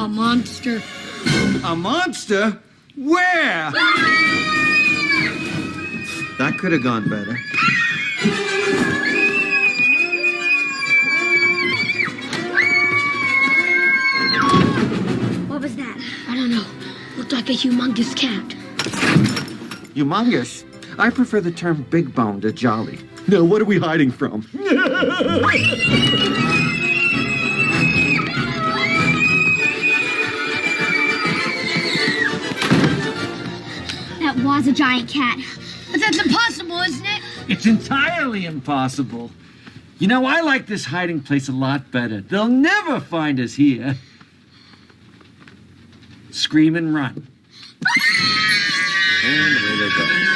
A monster. A monster? Where? That could have gone better. What was that? I don't know. Looked like a humongous cat. Humongous? I prefer the term big bone to jolly. No, what are we hiding from? That was a giant cat. But that's impossible, isn't it? It's entirely impossible. You know, I like this hiding place a lot better. They'll never find us here. Scream and run. And away they go.